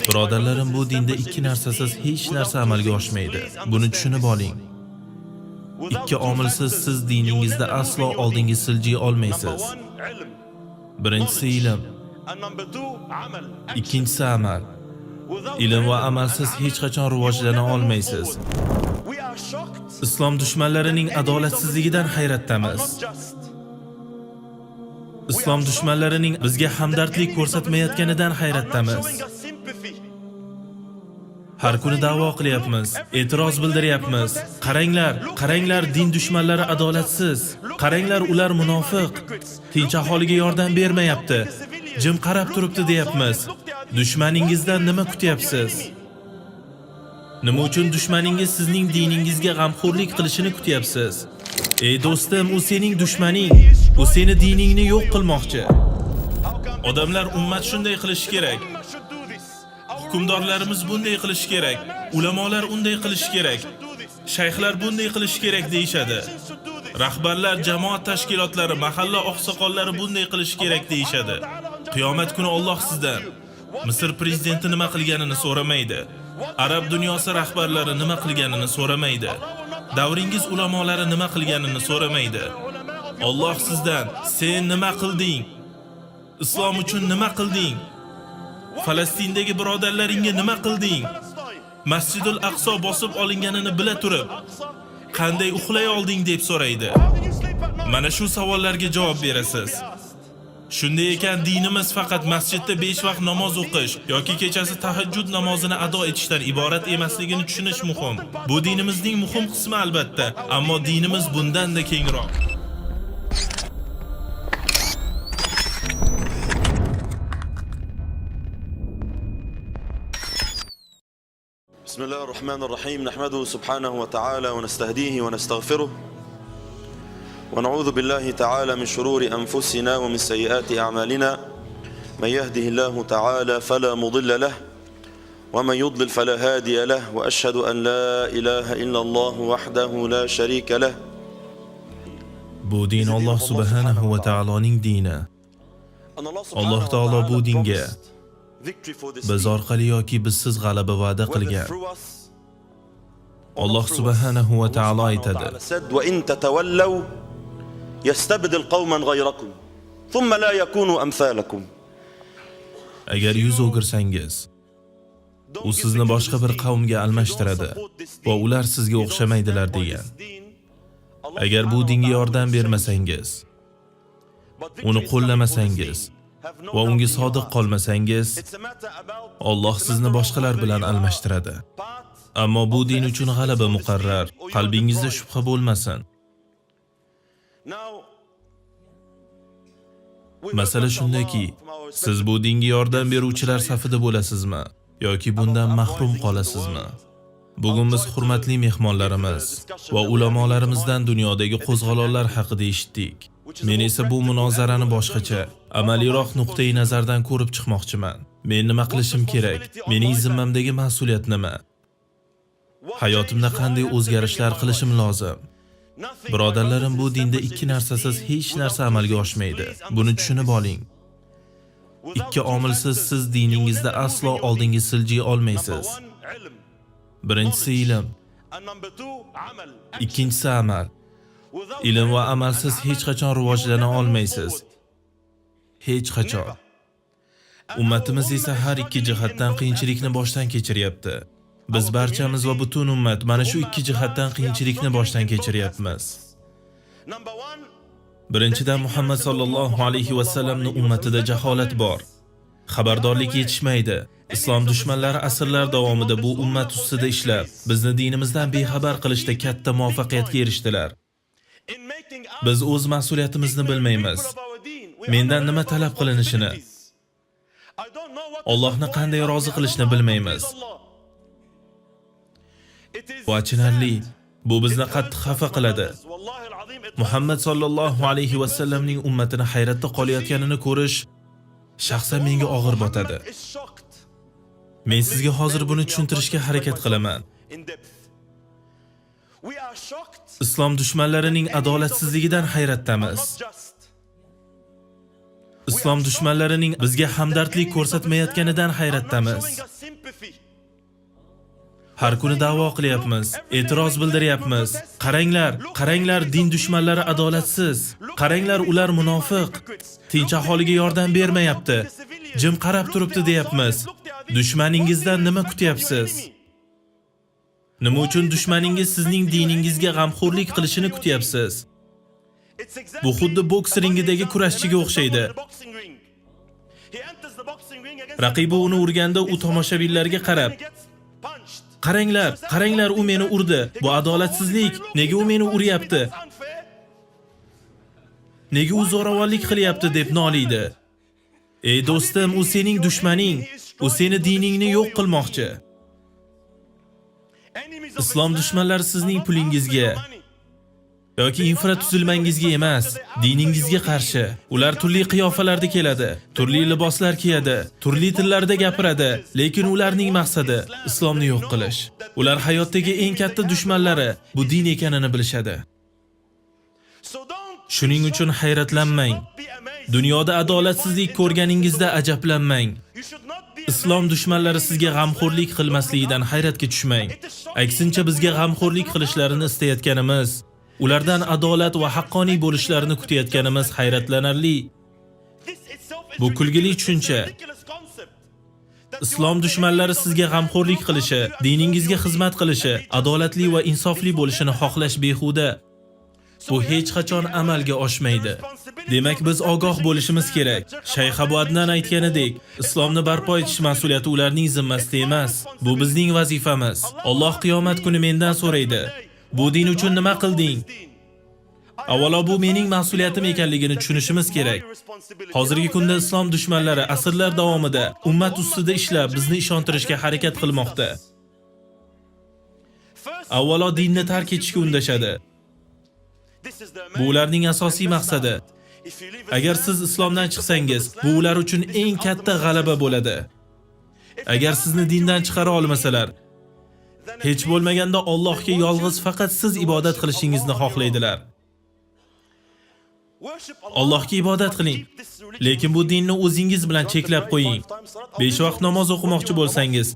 Birodarlarim, bu dinda ikki narsasiz hech narsa amalga oshmaydi. Buni tushunib oling. Ikki omilsiz siz diningizda aslo oldinga siljiy olmaysiz. Birinchisi ilm, ikkinchisi amal. Ilm va amalsiz hech qachon rivojlana olmaysiz. Islom dushmanlarining adolatsizligidan hayratdamiz. Islom dushmanlarining bizga hamdardlik ko'rsatmayotganidan hayratdamiz. Har kuni da'vo qilyapmiz, e'tiroz bildiryapmiz. Qaranglar, din dushmanlari adolatsiz. Qaranglar, ular munofiq. Tinch aholiga yordam bermayapti. Jim qarab turibdi deyapmiz. Dushmaningizdan nima kutyapsiz? Nima uchun dushmaningiz sizning diningizga g'amxo'rlik qilishini kutyapsiz? Ey do'stim, u sening dushmaning. U seni diningni yo'q qilmoqchi. Odamlar ummat shunday qilishi kerak. Hukmdorlarimiz bunday qilishi kerak. Ulamolar unday qilishi kerak. Shayxlar bunday qilishi kerak deyshadi. Rahbarlar, jamoat tashkilotlari, mahalla oqsoqollari bunday qilishi kerak deyshadi. Qiyomat kuni Alloh sizdan Misr prezidenti nima qilganini so'ramaydi. Arab dunyosi rahbarlari nima qilganini so'ramaydi. Davringiz ulamolari nima qilganini so'ramaydi. Alloh sizdan sen nima qilding? Islom uchun nima qilding? Falastindagi birodarlaringga nima qilding? Masjidul Aqso bosib olinganini bila turib, qanday uxlay olding deb so'raydi. Mana shu savollarga javob berasiz. Shunday ekan, dinimiz faqat masjidda 5 vaqt namoz o'qish yoki kechasi tahajjud namozini ado etishdan iborat emasligini tushunish muhim. Bu dinimizning muhim qismi albatta, ammo dinimiz bundan-da kengroq. بسم الله الرحمن الرحيم نحمده سبحانه وتعالى ونستهديه ونستغفره ونعوذ بالله تعالى من شرور أنفسنا ومن سيئات أعمالنا من يهده الله تعالى فلا مضل له ومن يضلل فلا هادي له وأشهد أن لا إله إلا الله وحده لا شريك له. Bu din Alloh subhanahu va taoloning dini. Alloh taolo bu dinga biz orqali yoki bizsiz g'alaba va'da qilgan. Alloh subhanahu va taolo aytadi: "Va in tatawallaw yastabdil qawman ghayrakum thumma la yakunu amsalakum." Agar yuz o'girsangiz, u sizni boshqa bir qavmga almashtiradi va ular sizga o'xshamaydilar degan. Agar bu dinga yordam bermasangiz, uni qo'llamasangiz va unga sodiq qolmasangiz, Alloh sizni boshqalar bilan almashtiradi. Ammo bu din uchun g'alaba muqarrar. Qalbingizda shubha bo'lmasin. Masala shundaki, siz bu dinga yordam beruvchilar safida bo'lasizmi yoki bundan mahrum qolasizmi? Bugun biz hurmatli mehmonlarimiz va ulamolarimizdan dunyodagi qo'zg'olonlar haqida eshitdik. Men esa bu munozarani boshqacha, amaliyroq nuqtai nazardan ko'rib chiqmoqchiman. Men nima qilishim kerak? Mening zimmamdagi mas'uliyat nima? Hayotimda qanday o'zgarishlar qilishim lozim? Birodarlarim, bu dinda ikki narsasiz hech narsa amalga oshmaydi. Buni tushunib oling. Ikki omilsiz siz diningizda aslo oldinga siljiy olmaysiz. Birinchisi ilm, ikkinchisi amal. Ilm va amalsiz hech qachon rivojlana olmaysiz. Hech qachon. Ummatimiz esa har ikki jihatdan qiyinchilikni boshdan kechiryapti. Biz barchamiz va butun ummat mana shu ikki jihatdan qiyinchilikni boshdan kechiryapmiz. Birinchidan, Muhammad sallallohu alayhi va sallamning ummatida jaholat bor. Xabardorlik yetishmaydi. Islom dushmanlari asrlar davomida bu ummat ustida ishlab, bizni dinimizdan bexabar qilishda katta muvaffaqiyatga erishdilar. Biz o'z mas'uliyatimizni bilmaymiz. Mendan nima talab qilinishini, Allohni qanday rozi qilishni bilmaymiz. Bu achinarli. Bu bizni qattiq xafa qiladi. Muhammad sallallohu alayhi va sallamning ummatini hayratda qolayotganini ko'rish shaxsan menga og'ir botadi. Men sizga hozir buni tushuntirishga harakat qilaman. Islom dushmanlarining adolatsizligidan hayratdamiz. Islom dushmanlarining bizga hamdardlik ko'rsatmayotganidan hayratdamiz. Har kuni da'vo qilyapmiz, e'tiroz bildiryapmiz. Qaranglar, din dushmanlari adolatsiz. Qaranglar, ular munofiq. Tinch aholiga yordam bermayapti. Jim qarab turibdi deyapmiz. Dushmaningizdan nima kutyapsiz? Nima uchun dushmaningiz sizning diningizga g'amxo'rlik qilishini kutyapsiz? Bu xuddi boks ringidagi kurashchiga o'xshaydi. Raqibi uni urganda u tomoshabinlarga qarab, qaranglar, u meni urdi. Bu adolatsizlik. Nega u meni uryapti? Nega u zo'ravonlik qilyapti deb noliydi. Ey do'stim, u sening dushmaning. U seni diningni yo'q qilmoqchi. Islom dushmanlari sizning pulingizga yoki infratuzilmangizga emas, diningizga qarshi. Ular turli qiyofalarda keladi, turli liboslar kiyadi, turli tillarda gapiradi, lekin ularning maqsadi islomni yo'q qilish. Ular hayotdagi eng katta dushmanlari bu din ekanini bilishadi. Shuning uchun hayratlanmang. Dunyoda adolatsizlik ko'rganingizda ajablanmang. Islom dushmanlari sizga g'amxo'rlik qilmasligidan hayratga tushmang. Aksincha bizga g'amxo'rlik qilishlarini istayotganimiz, ulardan adolat va haqqoniy bo'lishlarini kutayotganimiz hayratlanarli. Bu kulgili tushuncha. Islom dushmanlari sizga g'amxo'rlik qilishi, diningizga xizmat qilishi, adolatli va insofli bo'lishini xohlash behuda. Bu hech qachon amalga oshmaydi. Demak, biz ogoh bo'lishimiz kerak. Shayx Abu Adnan aytganidek, islomni barpo etish mas'uliyati ularning zimmasida emas. Bu bizning vazifamiz. Alloh qiyomat kuni mendan so'raydi. Bu din uchun nima qilding? Avvalo bu mening mas'uliyatim ekanligini tushunishimiz kerak. Hozirgi kunda islom dushmanlari asrlar davomida ummat ustida ishlab bizni ishontirishga harakat qilmoqda. Avvalo dinni tark etishga undashadi. Bu ularning asosiy maqsadi. Agar siz islomdan chiqsangiz, bu ular uchun eng katta g'alaba bo'ladi. Agar sizni dindan chiqara olmasalar, hech bo'lmaganda Allohga yolg'iz faqat siz ibodat qilishingizni xohlaydilar. Allohga ibodat qiling, lekin bu dinni o'zingiz bilan cheklab qo'ying. 5 vaqt namoz o'qimoqchi bo'lsangiz,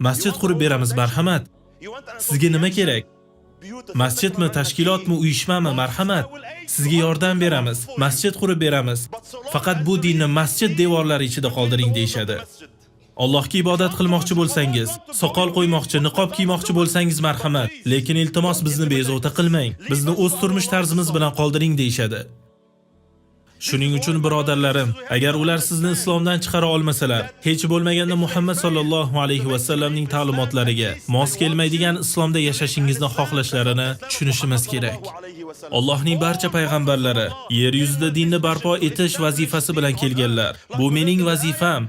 masjid qurib beramiz, marhamat. Sizga nima kerak? Masjidmi, tashkilotmi, uyushmami, marhamat. Sizga yordam beramiz, masjid qurib beramiz. Faqat bu dinni masjid devorlari ichida qoldiring deyshadi. Allohga ibodat qilmoqchi bo'lsangiz, soqol qo'ymoqchi, niqob kiymoqchi bo'lsangiz marhamat, lekin iltimos bizni bezovta qilmang. Bizni o'z turmush tarzimiz bilan qoldiring deyshadi. Shuning uchun birodarlarim, agar ular sizni islomdan chiqara olmasalar, hech bo'lmaganda Muhammad sallallohu alayhi va sallamning ta'limotlariga mos kelmaydigan islomda yashashingizni xohlashlarini tushunishimiz kerak. Allohning barcha payg'ambarlari yer yuzida dinni barpo etish vazifasi bilan kelganlar. Bu mening vazifam.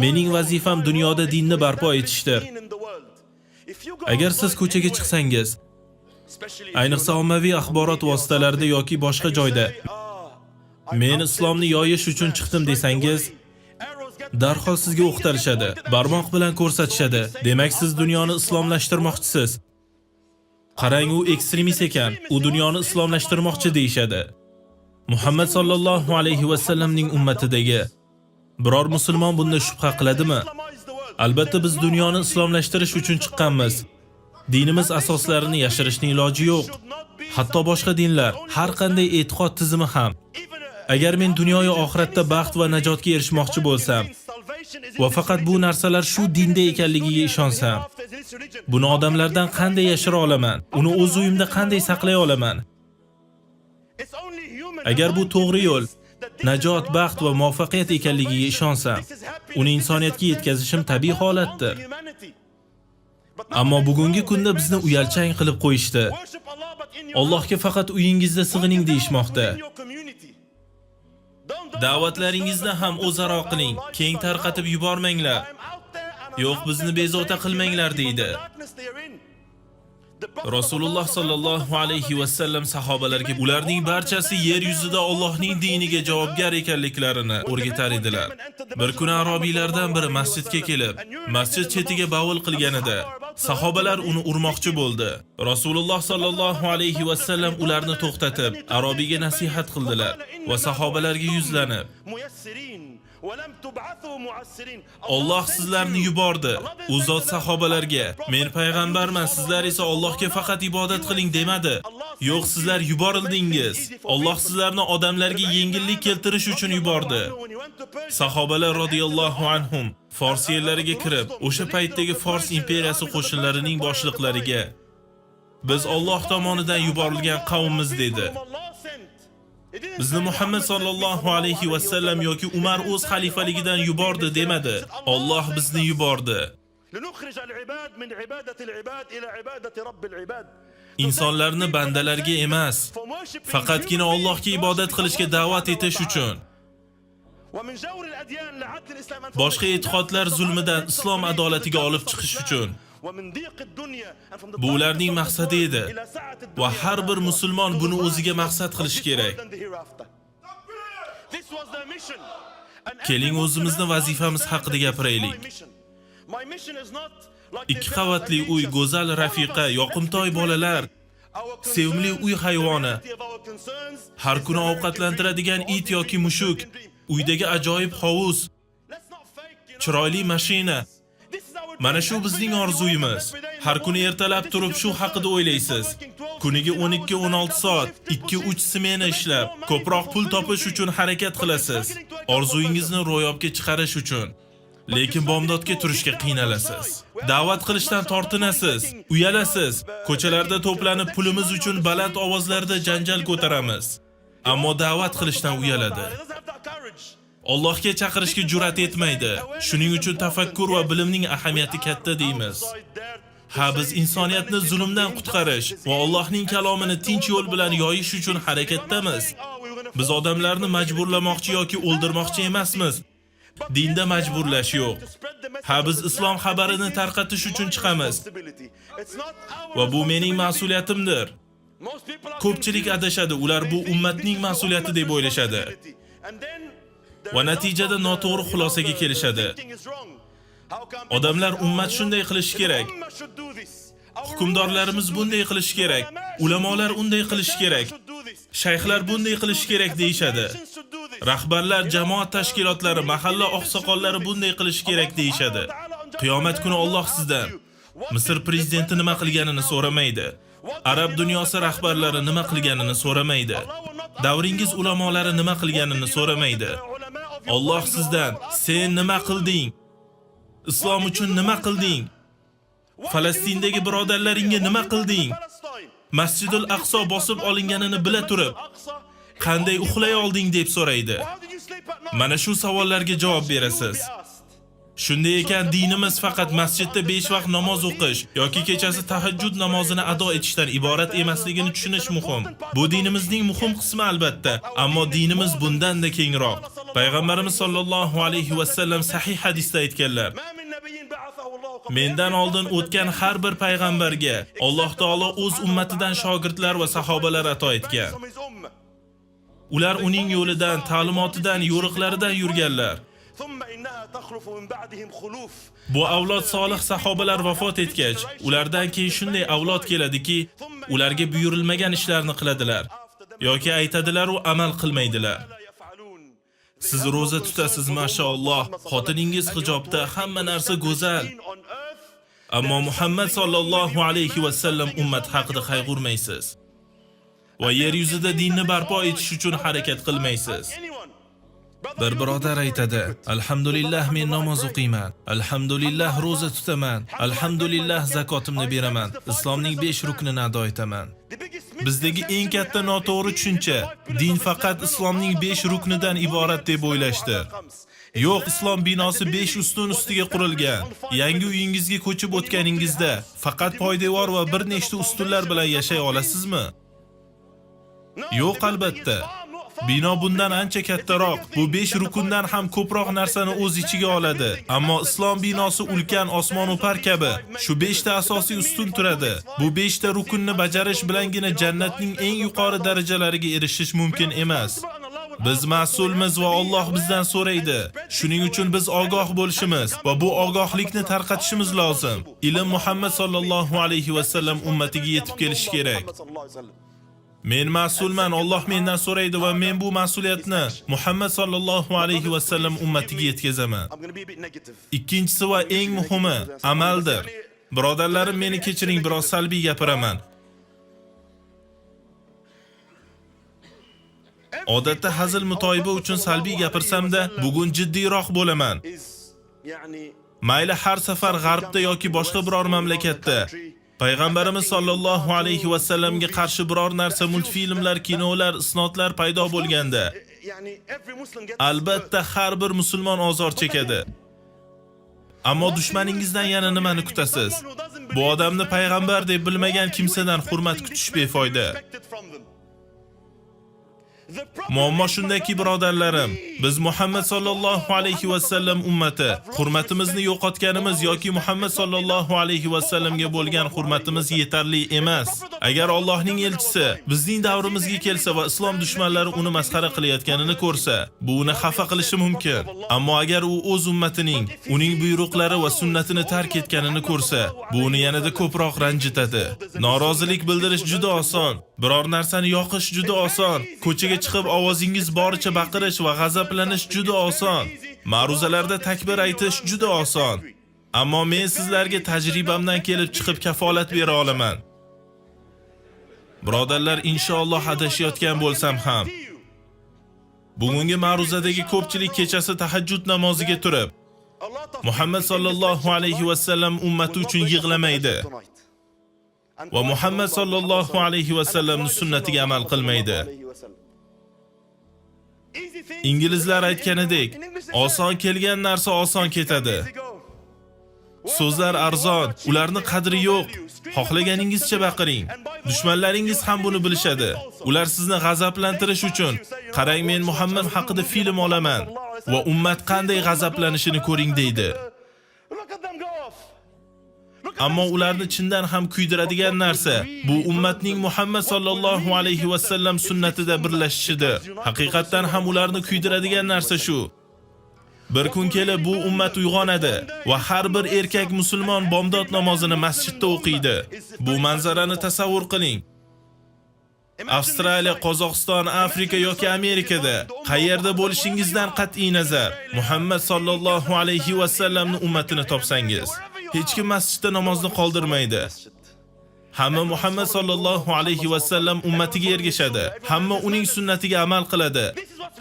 Mening vazifam dunyoda dinni barpo etishdir. Agar siz ko'chaga chiqsangiz, ayniqsa ommaviy axborot vositalarida yoki boshqa joyda men islomni yoyish uchun chiqdim desangiz, darhol sizga o'qtalishadi, barmoq bilan ko'rsatishadi. Demak, siz dunyoni islomlashtirmoqchisiz. Qarang, u ekstremist ekan, u dunyoni islomlashtirmoqchi deyshadi. Muhammad sallallohu alayhi va sallamning ummatidagi biror musulmon bunda shubha qiladimi? Albatta biz dunyoni islomlashtirish uchun chiqqanmiz. Dinimiz asoslarini yashirishning iloji yo'q. Hatto boshqa dinlar, har qanday e'tiqod tizimi ham. Agar men dunyoyu oxiratda baxt va najotga erishmoqchi bo'lsam va faqat bu narsalar shu dinda ekanligiga ishonsam, buni odamlardan qanday yashira olaman? Uni o'z uyimda qanday saqlay olaman? Agar bu to'g'ri yo'l, najot, baxt va muvaffaqiyat ekanligiga ishonsam, uni insoniyatga yetkazishim tabiiy holatdir. Ammo bugungi kunda bizni uyalchang qilib qo'yishdi. Allohga faqat uyingizda sig'ining deyishmoqda. Da'vatlaringizni ham o'zaro qiling, keng tarqatib yubormanglar. Yo'q, bizni bezovta qilmanglar deydi. Rasululloh sallallohu alayhi va sallam sahobalarga ularning barchasi yer yuzida Allohning diniga javobgar ekanliklarini o'rgatar edilar. Bir kuni arobiylardan biri masjidga kelib, masjid chetiga bavul qilganida Sahobalar uni urmoqchi bo'ldi. Rasululloh sallallohu alayhi va sallam ularni to'xtatib, Arabiyga nasihat qildilar va sahobalarga yuzlanib, Alloh sizlarni yubordi. U zot sahobalarga, men payg'ambarman, sizlar esa Allohga faqat ibodat qiling demadi. Yo'q, sizlar yuborildingiz. Alloh sizlarni odamlarga yengillik keltirish uchun yubordi. Sahobalar radhiyallohu anhum Fors yerlariga kirib, o'sha paytdagi Fors imperiyasi qo'shinlarining boshliqlariga, biz Alloh tomonidan yuborilgan qavmimiz dedi. Bizni Muhammad sallallohu alayhi va sallam yoki Umar o'z xalifaligidan yubordi demadi. Alloh bizni yubordi. Insonlarni bandalarga emas, faqatgina Allohga ibodat qilishga da'vat etish uchun. Boshqa e'tiqodlar zulmidan islom adolatiga olib chiqish uchun. Bu ularning maqsadi edi va har bir musulmon buni o'ziga maqsad qilish kerak. Keling o'zimizni vazifamiz haqida gapiraylik. Ikki qavatli uy, go'zal rafiqa, yoqimtoy bolalar, sevimli uy hayvoni, har kuni ovqatlantiradigan it yoki mushuk, uydagi ajoyib hovuz, chiroyli mashina. Mana shu bizning orzuyimiz. Har kuni ertalab turib shu haqida o'ylaysiz. Kuniga 12-16 soat, 2-3 smena ishlab, ko'proq pul topish uchun harakat qilasiz. Orzuyingizni ro'yobga chiqarish uchun. Lekin bomdodga turishga qiynalasiz. Da'vat qilishdan tortinasiz, uyalasiz. Ko'chalarda to'planib pulimiz uchun baland ovozlarda janjal ko'taramiz. Ammo da'vat qilishdan uyaladi. Allohga chaqirishga jur'at etmaydi. Shuning uchun tafakkur va bilimning ahamiyati katta deymiz. Ha, biz insoniyatni zulmdan qutqarish va Allohning kalomini tinch yo'l bilan yoyish uchun harakatdamiz. Biz odamlarni majburlamoqchi yoki o'ldirmoqchi emasmiz. Dinda majburlash yo'q. Ha, biz islom xabarini tarqatish uchun chiqamiz. Va bu mening mas'uliyatimdir. Ko'pchilik adashadi, ular bu ummatning mas'uliyati deb o'ylashadi. Va natijada noto'g'ri xulosaga kelishadi. Odamlar ummat shunday qilishi kerak. Hukmdorlarimiz bunday qilishi kerak. Ulamolar unday qilishi kerak. Shayxlar bunday qilishi kerak deyshadi. Rahbarlar, jamoat tashkilotlari, mahalla oqsoqollari bunday qilishi kerak deyshadi. Qiyomat kuni Alloh sizdan Misr prezidenti nima qilganini so'ramaydi. Arab dunyosi rahbarlari nima qilganini so'ramaydi. Davringiz ulamolari nima qilganini so'ramaydi. Alloh sizdan sen nima qilding? Islom uchun nima qilding? Falastindagi birodarlaringga nima qilding? Masjidul Aqso bosib olinganini bila turib, qanday uxlay olding deb so'raydi. Mana shu savollarga javob berasiz. Shunday ekan, dinimiz faqat masjidda 5 vaqt namoz o'qish yoki kechasi tahajjud namozini ado etishdan iborat emasligini tushunish muhim. Bu dinimizning muhim qismi albatta, ammo dinimiz bundan-da kengroq. Payg'ambarimiz sollallohu alayhi va sallam sahih hadisda aytganlar: Mendan oldin o'tgan har bir payg'ambarga Alloh taolo o'z ummatidan shogirdlar va sahobalar ato etgan. Ular uning yo'lidan, ta'limotidan, yo'riqlaridan yurganlar. Bu avlod solih sahobalar vafot etgach, ulardan keyin shunday avlod keladiki, ularga buyurilmagan ishlarni qiladilar yoki aytadilar va amal qilmaydilar. Siz roza tutasiz, mashaalloh, xotiningiz hijobda, hamma narsa go'zal. Ammo Muhammad sallallohu alayhi va sallam ummat haqida qayg'urmaysiz. Va yer yuzida dinni barpo etish uchun harakat qilmaysiz. Bir birodar aytadi: "Alhamdulillah men namoz o'qiyman, alhamdulillah roza tutaman, alhamdulillah zakotimni beraman, islomning 5 ruknini ado etaman." Bizdagi eng katta noto'g'ri tushuncha din faqat islomning 5 ruknidan iborat deb o'ylashdi. Yo'q, islom binosi 5 ustun ustiga qurilgan. Yangi uyingizga ko'chib o'tganingizda faqat poydevor va bir nechta ustunlar bilan yashay olasizmi? Yo'q, albatta. Bino bundan ancha kattaroq. Bu 5 rukundan ham ko'proq narsani o'z ichiga oladi. Ammo islom binosi ulkan osmon upar kabi. Shu 5 ta asosiy ustun turadi. Bu 5 ta rukunni bajarish bilangina jannatning eng yuqori darajalariga erishish mumkin emas. Biz mas'ulmiz va Alloh bizdan so'raydi. Shuning uchun biz ogoh bo'lishimiz va bu ogohlikni tarqatishimiz lozim. Ilm Muhammad sallallohu alayhi va sallam ummatiga yetib kelishi kerak. Men mas'ulman, Alloh mendan so'raydi va men bu mas'uliyatni Muhammad sallallohu alayhi va sallam ummatiga yetkazaman. Ikkinchisi va eng muhimi amaldir. Birodarlarim, meni kechiring, biroz salbiy gapiraman. Odatda hazil mutoyiba uchun salbiy gapirsam-da, bugun jiddiyroq bo'laman. Mayli har safar g'arbda yoki boshqa biror mamlakatda Payg'ambarimiz sollallohu alayhi va sallamga qarshi biror narsa multfilmlar, kinolar, isnodlar paydo bo'lganda, albatta har bir musulmon ozor chekadi. Ammo dushmaningizdan yana nimani kutasiz? Bu odamni payg'ambar deb bilmagan kimsadan hurmat kutish befoyda. Muammo shundaki, birodarlarim, biz Muhammad sallallohu alayhi va sallam ummati hurmatimizni yo'qotganimiz yoki Muhammad sallallohu alayhi va sallamga bo'lgan hurmatimiz yetarli emas. Agar Allohning elchisi bizning davrimizga kelsa va islom dushmanlari uni masxara qilayotganini ko'rsa, bu uni xafa qilishi mumkin. Ammo agar u o'z ummatining, uning buyruqlari va sunnatini tark etganini ko'rsa, bu uni yanada ko'proq ranjitadi. Norozilik bildirish juda oson, biror narsani yoqish juda oson, ko'chaga chiqib ovozingiz boricha baqirish va g'azablanish juda oson. Ma'ruzalarda takbir aytish juda oson. Ammo men sizlarga tajribamdan kelib chiqib kafolat bera olaman. Birodarlar, inshaalloh adashayotgan bo'lsam ham, bugungi ma'ruzadagi ko'pchilik kechasi tahajjud namoziga turib, Muhammad sallallohu alayhi va sallam ummati uchun yig'lamaydi va Muhammad sallallohu alayhi va sallamning sunnatiga amal qilmaydi. Inglizlar aytganidek, oson kelgan narsa oson ketadi. So'zlar arzon, ularni qadri yo'q. Xohlaganingizcha baqiring. Dushmanlaringiz ham buni bilishadi. Ular sizni g'azablantirish uchun, qarang, men Muhammad haqida film olaman va ummat qanday g'azablanishini ko'ring deydi. Ammo ularni chindan ham kuydiradigan narsa bu ummatning Muhammad sallallohu alayhi va sallam sunnatida birlashishidir. Haqiqatan ham ularni kuydiradigan narsa shu. Bir kun kelib bu ummat uyg'onadi va har bir erkak musulmon bomdod namozini masjidda o'qiydi. Bu manzarani tasavvur qiling. Avstraliya, Qozog'iston, Afrika yoki Amerikada qayerda bo'lishingizdan qat'iy nazar, Muhammad sallallohu alayhi va sallamning ummatini topsangiz, hech kim masjidda namozni qoldirmaydi. Hamma Muhammad sallallohu alayhi va sallam ummatiga ergashadi. Hamma uning sunnatiga amal qiladi.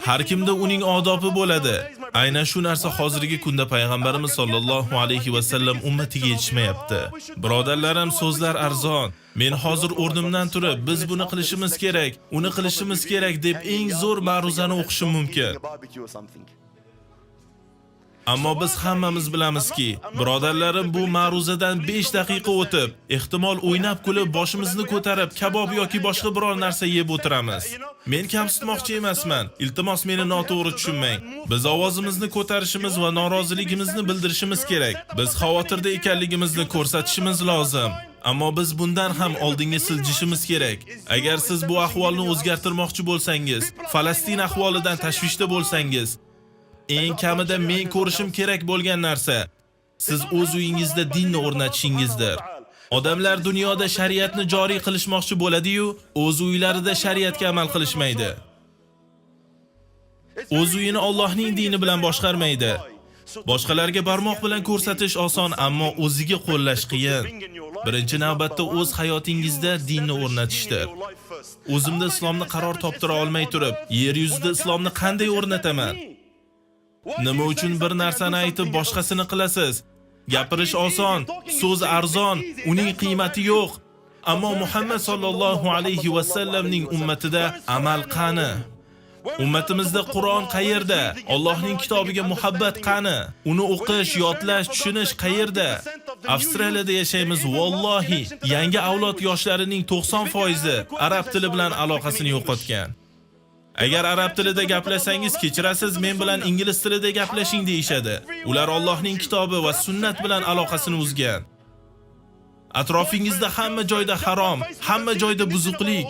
Har kimda uning odobi bo'ladi. Aynan shu narsa hozirgi kunda payg'ambarimiz sallallohu alayhi va sallam ummatiga yetishmayapti. Birodarlarim, so'zlar arzon. Men hozir o'rnimdan turib, biz buni qilishimiz kerak, uni qilishimiz kerak deb eng zo'r ma'ruzani o'qishim mumkin. Ammo biz hammamiz bilamizki, birodarlarim, bu ma'ruzadan 5 daqiqa o'tib, ehtimol o'ynab kulib boshimizni ko'tarib, kabob yoki boshqa biror narsa yeb o'tiramiz. Men kamsitmoqchi emasman. Iltimos, meni noto'g'ri tushunmang. Biz ovozimizni ko'tarishimiz va noroziligimizni bildirishimiz kerak. Biz xavotirda ekanligimizni ko'rsatishimiz lozim. Ammo biz bundan ham oldinga siljishimiz kerak. Agar siz bu ahvolni o'zgartirmoqchi bo'lsangiz, Falastin ahvolidan tashvishda bo'lsangiz, eng kamida men ko'rishim kerak bo'lgan narsa siz o'z uyingizda dinni o'rnatishingizdir. Odamlar dunyoda shariatni joriy qilishmoqchi bo'ladi-yu, o'z uylarida shariatga amal qilishmaydi. O'z uyini Allohning dini bilan boshqarmaydi. Boshqalarga barmoq bilan ko'rsatish oson, ammo o'ziga qo'llash qiyin. Birinchi navbatda o'z hayotingizda dinni o'rnatishdir. O'zimda islomni qaror toptira olmay turib, yer yuzida islomni qanday o'rnataman? Nima uchun bir narsani aytib boshqasini qilasiz? Gapirish oson, so'z arzon, uning qiymati yo'q. Ammo Muhammad sallallohu alayhi va sallamning ummatida amal qani? Ummatimizda Qur'on qayerda? Allohning kitobiga muhabbat qani? Uni o'qish, yodlash, tushunish qayerda? Avstraliyada yashaymiz, vallohi, yangi avlod yoshlarining 90% arab tili bilan aloqasini yo'qotgan. Agar arab tilida gaplashsangiz, kechirasiz, men bilan ingliz tilida gaplashing deyshadi. Ular Allohning kitobi va sunnat bilan aloqasini uzgan. Atrofingizda hamma joyda harom, hamma joyda buzuqlik.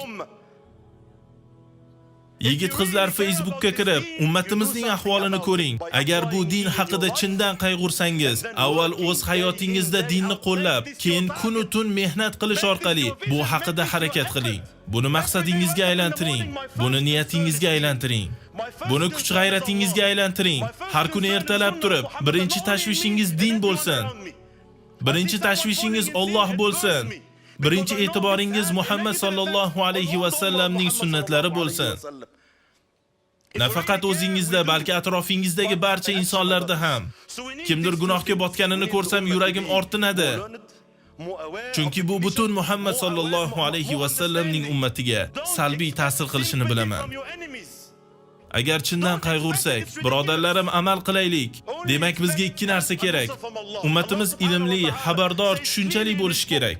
Yigit-qizlar Facebookka kirib, ummatimizning ahvolini ko'ring. Agar bu din haqida chindan qayg'ursangiz, avval o'z hayotingizda dinni qo'llab, keyin kun va tun mehnat qilish orqali bu haqida harakat qiling. Buni maqsadingizga aylantiring. Buni niyatingizga aylantiring. Buni kuch-g'ayratingizga aylantiring. Har kuni ertalab turib, birinchi tashvishingiz din bo'lsin. Birinchi tashvishingiz Alloh bo'lsin. Birinchi e'tiboringiz Muhammad sallallohu alayhi va sallamning sunnatlari bo'lsin. Nafaqat o'zingizda, balki atrofingizdagi barcha insonlarda ham. Kimdir gunohga botganini ko'rsam, yuragim ortinadi. Chunki bu butun Muhammad sallallohu alayhi va sallamning ummatiga salbiy ta'sir qilishini bilaman. Agar chindan qayg'ursak, birodarlarim, amal qilaylik. Demak, bizga ikki narsa kerak. Ummatimiz ilmli, xabardor, tushunchali bo'lishi kerak.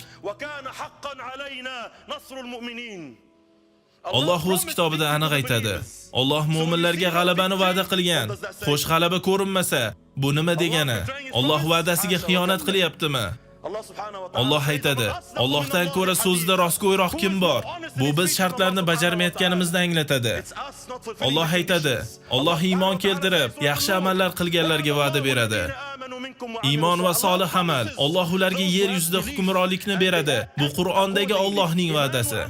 Alloh o'z kitobida aniq aytadi. Alloh mu'minlarga g'alabani va'da qilgan. Xo'sh, g'alaba ko'rinmasa, bu nima degani? Alloh va'dasiga xiyonat qilyaptimi? Alloh aytadi, Allohdan ko'ra so'zida rostgo'yroq kim bor? Bu biz shartlarni bajarmayotganimizni anglatadi. Alloh aytadi, Alloh iymon keltirib, yaxshi amallar qilganlarga va'da beradi. Iymon va solih amal, Alloh ularga yer yuzida hukmronlikni beradi. Bu Qur'ondagi Allohning va'dasi.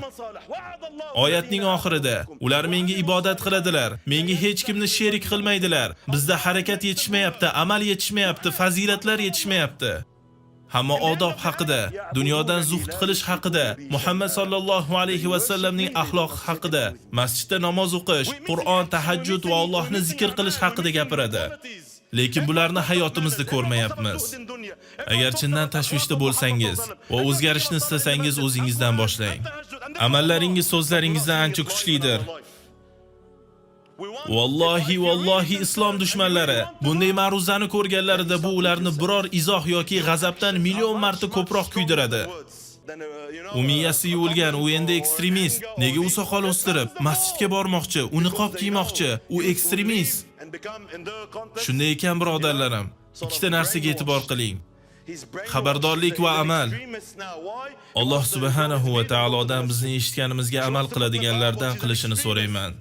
Oyatning oxirida, ular menga ibodat qiladilar, menga hech kimni sherik qilmaydilar. Bizda harakat yetishmayapti, amal yetishmayapti, fazilatlar yetishmayapti. Hamma odob haqida, dunyodan zuhd qilish haqida, Muhammad sallallohu alayhi va sallamning axloqi haqida, masjidda namoz o'qish, Qur'on, tahajjud va Allohni zikr qilish haqida gapiradi. Lekin bularni hayotimizda ko'rmayapmiz. Agar chindan tashvishda bo'lsangiz va o'zgarishni istasangiz, o'zingizdan boshlang. Amallaringiz so'zlaringizdan ancha kuchlidir. Vallohi islom dushmanlari bunday ma'ruzani ko'rganlarida bu ularni biror izoh yoki g'azabdan million marta ko'proq kuydiradi. U miyasi yuvilgan, u endi ekstremist. Nega u soqol o'stirib, masjidga bormoqchi, u niqob kiymoqchi, u ekstremist. Shunday ekan, birodarlarim, ikkita narsaga e'tibor qiling. Xabardorlik va amal. Alloh subhanahu va taolodan bizni eshitganimizga amal qiladiganlardan qilishini so'rayman.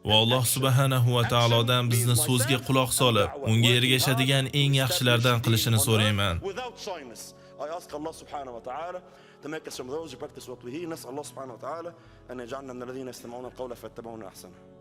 Va Alloh subhanahu va taolodan bizni so'zga quloq solib, unga ergashadigan eng yaxshilardan qilishini so'rayman. to make us from those who practice what we hear. نسأل الله سبحانه وتعالى أن يجعلنا من الذين يستمعون القول فيتبعون أحسنه.